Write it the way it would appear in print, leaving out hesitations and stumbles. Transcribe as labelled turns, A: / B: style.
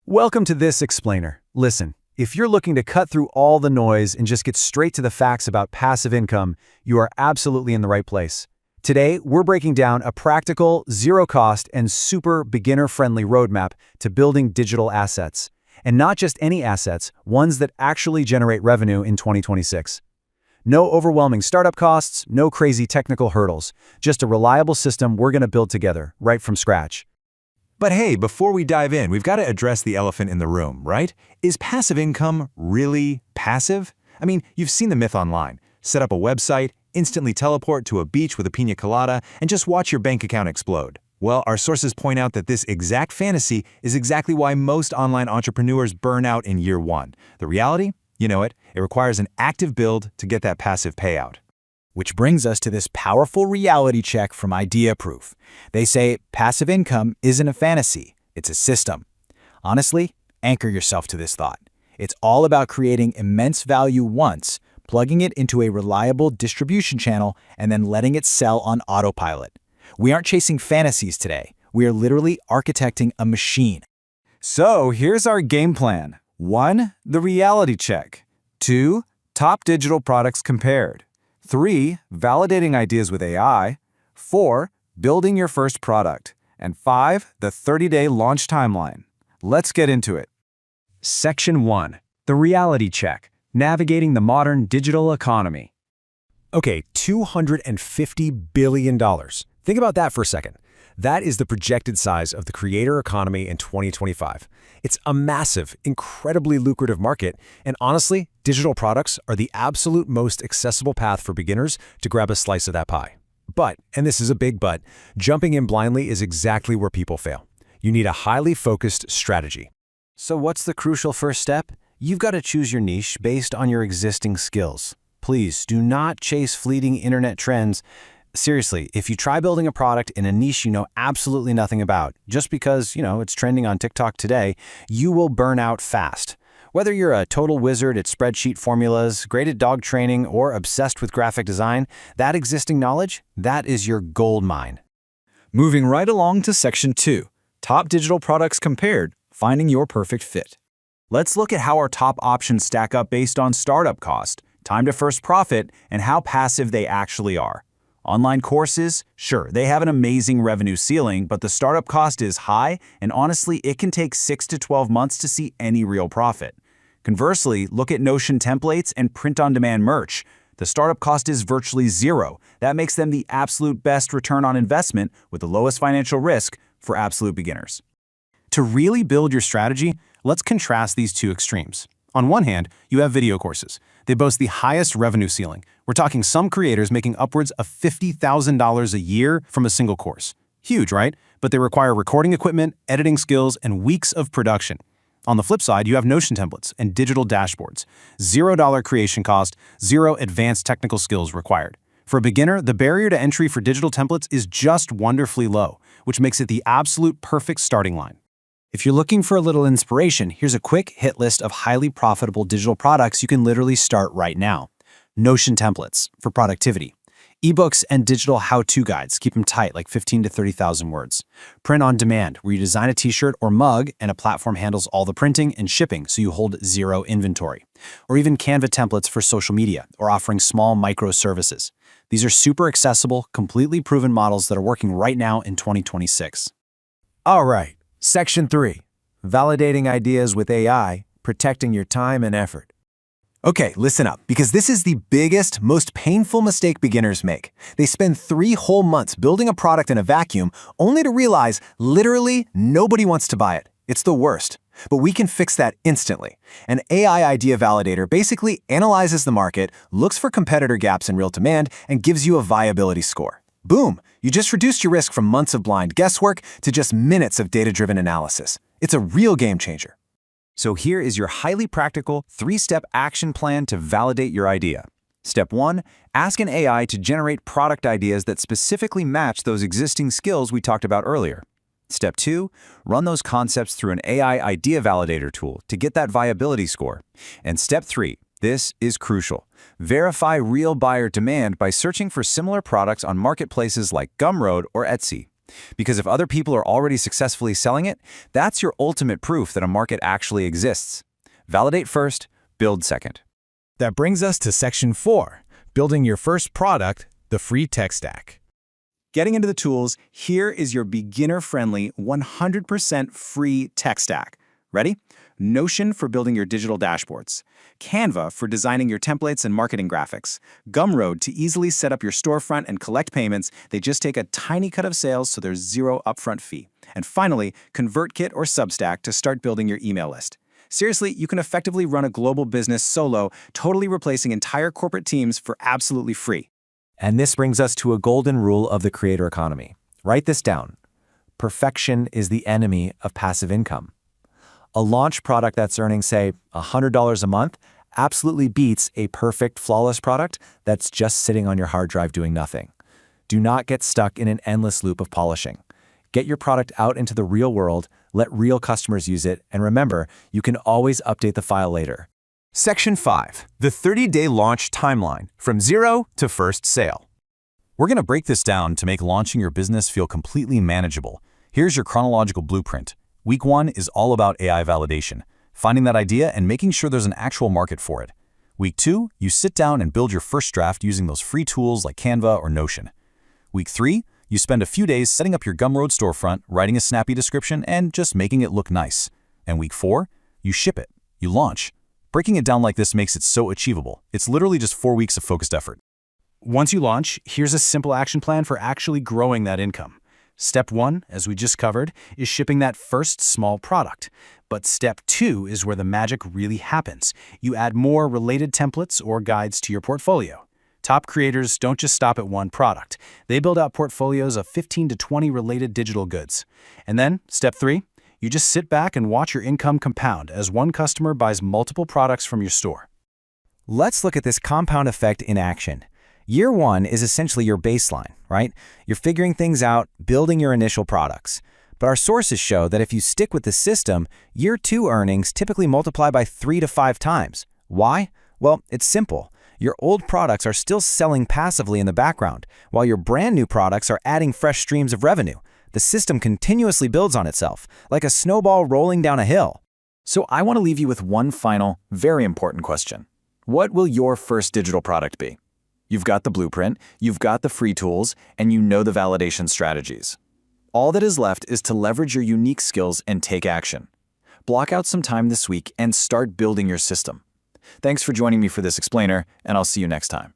A: Welcome to this explainer. Listen, if you're looking to cut through all the noise and just get straight to the facts about passive income, you are absolutely in the right place. Today, we're breaking down a practical, zero-cost, and super beginner-friendly roadmap to building digital assets. And not just any assets, ones that actually generate revenue in 2026. No overwhelming startup costs, no crazy technical hurdles, just a reliable system we're going to build together, right from scratch.
B: But hey, before we dive in, we've got to address the elephant in the room, right? Is passive income really passive? I mean, you've seen the myth online. Set up a website, instantly teleport to a beach with a piña colada, and just watch your bank account explode. Well, our sources point out that this exact fantasy is exactly why most online entrepreneurs burn out in year one. The reality? You know it. It requires an active build to get that passive payout.
C: Which brings us to this powerful reality check from Idea Proof. They say passive income isn't a fantasy, it's a system. Honestly, anchor yourself to this thought. It's all about creating immense value once, plugging it into a reliable distribution channel, and then letting it sell on autopilot. We aren't chasing fantasies today. We are literally architecting a machine.
A: So here's our game plan. 1. The reality check. 2. Top digital products compared. 3. Validating ideas with AI. 4. Building your first product. And 5. The 30-day launch timeline. Let's get into it. Section 1. The reality check. Navigating the modern digital economy.
D: Okay, $250 billion. Think about that for a second. That is the projected size of the creator economy in 2025. It's a massive, incredibly lucrative market, and honestly, digital products are the absolute most accessible path for beginners to grab a slice of that pie. But, and this is a big but, jumping in blindly is exactly where people fail. You need a highly focused strategy.
A: So what's the crucial first step? You've got to choose your niche based on your existing skills. Please do not chase fleeting internet trends. Seriously, if you try building a product in a niche you know absolutely nothing about, just because, it's trending on TikTok today, you will burn out fast. Whether you're a total wizard at spreadsheet formulas, great at dog training, or obsessed with graphic design, that existing knowledge, that is your gold mine.
C: Moving right along to Section 2, Top Digital Products Compared, Finding Your Perfect Fit.
A: Let's look at how our top options stack up based on startup cost, time to first profit, and how passive they actually are. Online courses, sure, they have an amazing revenue ceiling, but the startup cost is high, and honestly, it can take 6 to 12 months to see any real profit. Conversely, look at Notion templates and print-on-demand merch. The startup cost is virtually zero. That makes them the absolute best return on investment with the lowest financial risk for absolute beginners. To really build your strategy, let's contrast these two extremes. On one hand, you have video courses. They boast the highest revenue ceiling. We're talking some creators making upwards of $50,000 a year from a single course. Huge, right? But they require recording equipment, editing skills, and weeks of production. On the flip side, you have Notion templates and digital dashboards. $0 creation cost, 0 advanced technical skills required. For a beginner, the barrier to entry for digital templates is just wonderfully low, which makes it the absolute perfect starting line. If you're looking for a little inspiration, here's a quick hit list of highly profitable digital products you can literally start right now. Notion templates for productivity. eBooks and digital how-to guides, keep them tight, like 15 to 30,000 words. Print on demand, where you design a t-shirt or mug and a platform handles all the printing and shipping so you hold 0 inventory. Or even Canva templates for social media or offering small microservices. These are super accessible, completely proven models that are working right now in 2026.
D: All right, Section 3. Validating ideas with AI, protecting your time and effort.
A: Okay, listen up, because this is the biggest, most painful mistake beginners make. They spend 3 whole months building a product in a vacuum, only to realize literally nobody wants to buy it. It's the worst. But we can fix that instantly. An AI idea validator basically analyzes the market, looks for competitor gaps in real demand, and gives you a viability score. Boom! You just reduced your risk from months of blind guesswork to just minutes of data-driven analysis. It's a real game changer. So here is your highly practical 3-step action plan to validate your idea. Step 1, ask an AI to generate product ideas that specifically match those existing skills we talked about earlier. Step 2, run those concepts through an AI idea validator tool to get that viability score. And step 3, this is crucial. Verify real buyer demand by searching for similar products on marketplaces like Gumroad or Etsy. Because if other people are already successfully selling it, that's your ultimate proof that a market actually exists. Validate first, build second.
C: That brings us to Section 4, building your first product, the free tech stack.
A: Getting into the tools, here is your beginner-friendly, 100% free tech stack. Ready? Notion for building your digital dashboards, Canva for designing your templates and marketing graphics, Gumroad to easily set up your storefront and collect payments. They just take a tiny cut of sales, so there's zero upfront fee. And finally, ConvertKit or Substack to start building your email list. Seriously, you can effectively run a global business solo, totally replacing entire corporate teams for absolutely free.
C: And this brings us to a golden rule of the creator economy. Write this down. Perfection is the enemy of passive income. A launch product that's earning, say, $100 a month absolutely beats a perfect, flawless product that's just sitting on your hard drive doing nothing. Do not get stuck in an endless loop of polishing. Get your product out into the real world, let real customers use it, and remember, you can always update the file later.
B: Section 5, the 30-day launch timeline, from zero to first sale.
A: We're going to break this down to make launching your business feel completely manageable. Here's your chronological blueprint. Week 1 is all about AI validation, finding that idea and making sure there's an actual market for it. Week 2, you sit down and build your first draft using those free tools like Canva or Notion. Week 3, you spend a few days setting up your Gumroad storefront, writing a snappy description, and just making it look nice. And week 4, you ship it. You launch. Breaking it down like this makes it so achievable. It's literally just 4 weeks of focused effort. Once you launch, here's a simple action plan for actually growing that income. Step 1, as we just covered, is shipping that first small product. But step 2 is where the magic really happens. You add more related templates or guides to your portfolio. Top creators don't just stop at one product. They build out portfolios of 15 to 20 related digital goods. And then, step 3, you just sit back and watch your income compound as one customer buys multiple products from your store.
C: Let's look at this compound effect in action. Year 1 is essentially your baseline, right? You're figuring things out, building your initial products. But our sources show that if you stick with the system, Year 2 earnings typically multiply by 3 to 5 times. Why? Well, it's simple. Your old products are still selling passively in the background, while your brand new products are adding fresh streams of revenue. The system continuously builds on itself, like a snowball rolling down a hill.
A: So I want to leave you with one final, very important question. What will your first digital product be? You've got the blueprint, you've got the free tools, and you know the validation strategies. All that is left is to leverage your unique skills and take action. Block out some time this week and start building your system. Thanks for joining me for this explainer, and I'll see you next time.